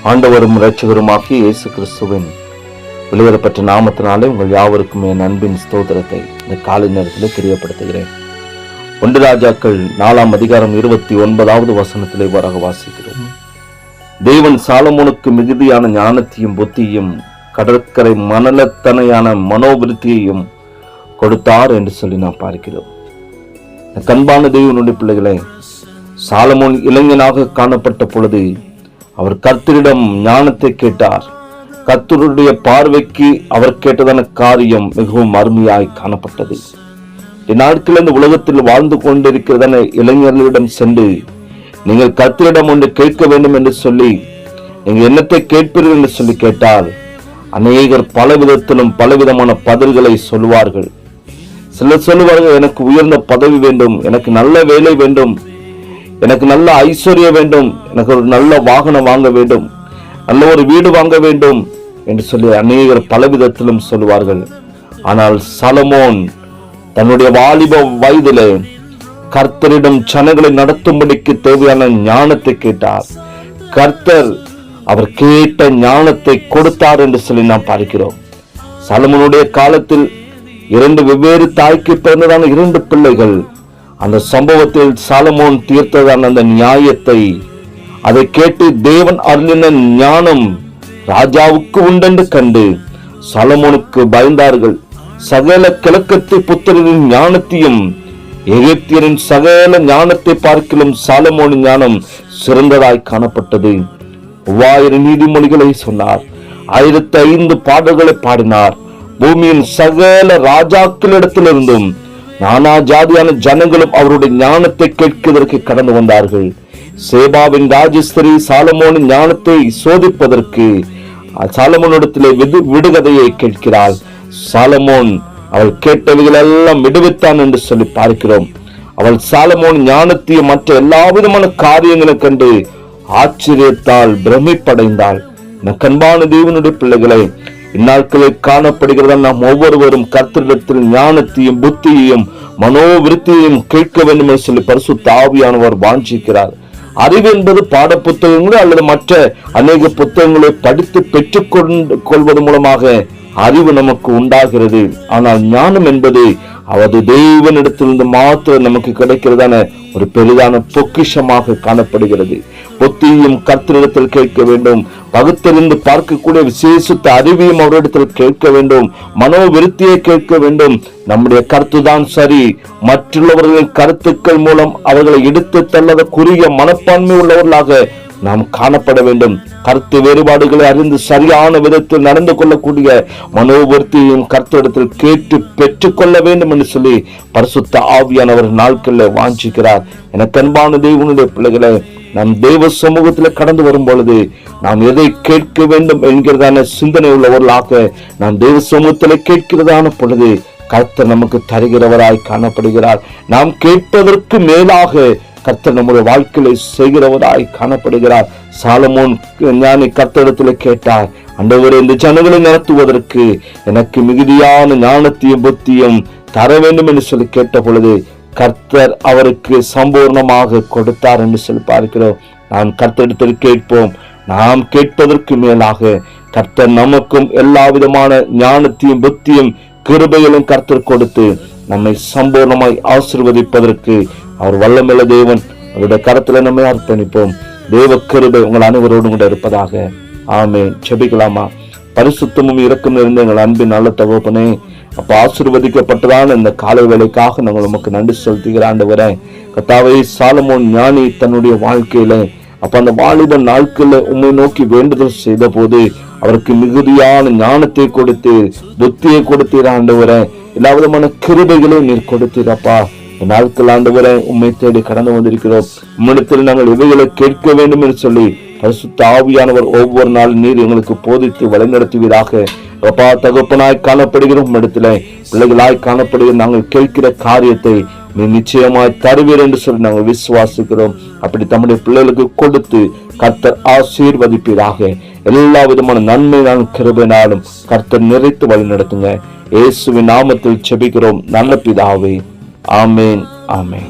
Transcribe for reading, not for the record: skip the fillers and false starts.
ஆண்டவரும் இரட்சகருமாகிய இயேசு கிறிஸ்துவின் வெளியேறப்பட்ட நாமத்தினாலே உங்கள் யாவருக்கும் என் அன்பின் ஸ்தோத்திரத்தை இந்த காலை நேரத்தில் தெரியப்படுத்துகிறேன். 1 ராஜாக்கள் 4ஆம் அதிகாரம் 29வது வசனத்திலே வராக வாசிக்கிறோம். தேவன் சாலமோனுக்கு மிகுதியான ஞானத்தையும் புத்தியும் கடற்கரை மணலத்தனையான மனோவிருத்தியையும் கொடுத்தார் என்று சொல்லி நாம் பார்க்கிறோம். கண்பான தேவனுடைய பிள்ளைகளே, சாலமோன் இளைஞனாக காணப்பட்ட பொழுது அவர் கர்த்தரிடம் ஞானத்தை கேட்டார். கர்த்தருடைய பார்வைக்கு அவர் கேட்டதான காரியம் மிகவும் அருமையாய் காணப்பட்டது. இந்நாட்கள் இந்த உலகத்தில் வாழ்ந்து கொண்டிருக்கிறதான இளைஞர்களிடம் சென்று நீங்கள் கர்த்தரிடம் ஒன்று கேட்க வேண்டும் என்று சொல்லி நீங்கள் என்னத்தை கேட்பீர்கள் என்று சொல்லி கேட்டால் அநேகர் பல விதத்திலும் பலவிதமான பதில்களை சொல்லுவார்கள். சிலர் சொல்லுவார்கள், எனக்கு உயர்ந்த பதவி வேண்டும், எனக்கு நல்ல வேலை வேண்டும், எனக்கு நல்ல ஐஸ்வர்யம் வேண்டும், எனக்கு ஒரு நல்ல வாகனம் வாங்க வேண்டும், நல்ல ஒரு வீடு வாங்க வேண்டும் என்று சொல்லி அநேகர் பலவிதத்திலும் சொல்லுவார்கள். ஆனால் சாலமோன் தன்னுடைய வாலிப வயதிலே கர்த்தரிடம் ஜனங்களை நடத்தும்படிக்கு தேவையான ஞானத்தை கேட்டார். கர்த்தர் அவர் கேட்ட ஞானத்தை கொடுத்தார் என்று சொல்லி நாம் பார்க்கிறோம். சாலமோனுடைய காலத்தில் 2 வெவ்வேறு தாய்க்கு பிறந்ததான 2 பிள்ளைகள். அந்த சம்பவத்தில் சாலமோன் தீர்த்ததான அந்த நியாயத்தை அதை கேட்டு தேவன் அருளின ஞானம் ராஜாவுக்கு உண்டென்று கண்டு சாலமோனுக்கு பயந்தார்கள். சகல கிழக்கத்து புத்திரரின் ஞானத்தையும் எகிப்தியரின் சகல ஞானத்தை பார்க்கிலும் சாலமோனின் ஞானம் சிறந்ததாய் காணப்பட்டது. 3000 நீதிமொழிகளை சொன்னார், 1005 பாடல்களை பாடினார். பூமியின் சகல ராஜாக்களிடத்திலிருந்தும் நானா ஜாதியான ஜனங்களும் அவருடைய ஞானத்தை கேட்கிறதற்கு கடந்து வந்தார்கள். சேபாவின் ராஜஸ்திரி சாலமோனின் ஞானத்தை சோதிப்பதற்கு சாலமோனிடத்திலே விடுகதையை கேட்கிறாள். சாலமோன் அவள் கேட்டவைகள் எல்லாம் விடுவித்தான் என்று சொல்லி பார்க்கிறோம். அவள் சாலமோன் ஞானத்தையும் மற்ற எல்லா விதமான காரியங்களை கண்டு ஆச்சரியத்தால் பிரமிப்படைந்தாள். கண்பான தேவனுடைய பிள்ளைகளை, இந்நாட்களில் காணப்படுகிறதா நாம் ஒவ்வொருவரும் கர்த்தரிடத்தில் ஞானத்தையும் புத்தியையும் மனோவிருத்தியையும் கேட்க வேண்டும் என்று சொல்லி பரிசுத்த ஆவியானவர் வாஞ்சிக்கிறார். அறிவு என்பது பாட புத்தகங்கள் அல்லது மற்ற அநேக புத்தகங்களை படித்து பெற்றுக் கொள்வது மூலமாக அறிவு நமக்கு உண்டாகிறது. ஆனால் ஞானம் என்பது அவது தேவனிடத்திலிருந்து மாத்திரம் நமக்கு கிடைக்கிறதான ஒரு பெரிதான பொக்கிஷமாக காணப்படுகிறது. புத்தியும் கர்த்தரிடத்தில் கேட்க வேண்டும், பகுத்தறிந்து பார்க்கக்கூடிய விசேஷத்த அறிவையும் அவரிடத்தில் கேட்க வேண்டும், மனோவிருத்தியை கேட்க வேண்டும். நம்முடைய கருத்துதான் சரி, மற்றவர்களின் கருத்துக்கள் மூலம் அவர்களை எடுத்து தள்ளத குறுகிய மனப்பான்மை உள்ளவர்களாக நாம் காணப்பட வேண்டும். கருத்து வேறுபாடுகளை அறிந்து சரியான விதத்தில் நடந்து கொள்ளக்கூடிய மனோவிருத்தியையும் கர்த்தரிடத்தில் கேட்டு பெற்றுக்கொள்ள வேண்டும் என்று சொல்லி பரிசுத்த ஆவியானவர் நாட்களில் வாஞ்சிக்கிறார். எனக்கு அன்பான தேவனுடைய பிள்ளைகளை, நாம் தேவ சமூகத்தில் கடந்து வரும் பொழுது நாம் எதை கேட்க வேண்டும் என்கிறதான சிந்தனை உள்ளவர்களாக நாம் தேவ சமூகத்தில் கேட்கிறதான பொழுது கர்த்தர் நமக்கு தருகிறவராய் காணப்படுகிறார். நாம் கேட்பதற்கு மேலாக கர்த்தர் நம்முடைய வாழ்க்கையை செய்கிறவராய் காணப்படுகிறார். சாலமோன் ஞானி கர்த்தரிடத்தில் கேட்டார், ஆண்டவரே, இந்த ஜனங்களை நடத்துவதற்கு எனக்கு மிகுதியான ஞானத்தையும் புத்தியும் தர வேண்டும் என்று சொல்லி கேட்ட பொழுது கர்த்தர் அவருக்கு சம்பூர்ணமாக கொடுத்தார் என்று சொல்லி பார்க்கிறோம். நாம் கர்த்தரிடத்தில் கேட்போம். நாம் கேட்பதற்கு மேலாக கர்த்தர் நமக்கும் எல்லா விதமான ஞானத்தையும் புத்தியும் கிருபைகளும் கர்த்தர் கொடுத்து நம்மை சம்பூர்ணமாய் ஆசீர்வதிப்பதற்கு அவர் வல்லமையுள்ள தேவன். அவருடைய கரத்துல நம்மை அர்ப்பணிப்போம். தேவ கிருபை உங்கள் அனைவரோடும் கூட இருப்பதாக. ஆமென். ஜெபிக்கலாமா? பரிசுத்தமும் இரக்கம் நிறைந்த எங்கள் அன்பின் நல்ல தகப்பனே, அப்ப ஆசீர்வதிக்கப்பட்டதான இந்த காலை வேளைக்காக நாங்கள் நமக்கு நன்றி செலுத்துகிற ஆண்டவரே. கர்த்தாவே, சாலமோன் ஞானி தன்னுடைய வாழ்க்கையில அப்ப அந்த வாலிப நாட்களில் உம்மை நோக்கி வேண்டுதல் செய்த போது அவருக்கு மிகுதியான ஞானத்தை கொடுத்து புத்தியை கொடுத்தீர் ஆண்டவரே. எல்லா விதமான கிருபைகளையும் நீர் கொடுத்தீரப்பா. நாட்கள் ஆண்டவரே உம்மை தேடி கடந்து வந்திருக்கிறோம். உம்மிடத்தில் நாங்கள் இவைகளை கேட்க வேண்டும் என்று சொல்லி பரிசுத்த ஆவியானவர் ஒவ்வொரு நாளும் நீர் எங்களுக்கு போதித்து வழிநடத்துவீராக. அப்பா, தகப்பனாய் காணப்படுகிற உம்மிடத்திலே பிள்ளைகளாய் காணப்படுகிற நாங்கள் கேட்கிற காரியத்தை நீ நிச்சயமாய் தருவீர் என்று சொல்லி நாங்கள் விசுவாசிக்கிறோம். அப்படி தம்முடைய பிள்ளைகளுக்கு கொடுத்து கர்த்தர் ஆசீர்வதிப்பீராக. எல்லா விதமான நன்மை நாளும் கிருபையினாலும் கர்த்தர் நிறைத்து வழி நடத்துங்க. இயேசுவின் நாமத்தில் ஜெபிக்கிறோம் நல்ல பிதாவே. ஆமென். ஆமென்.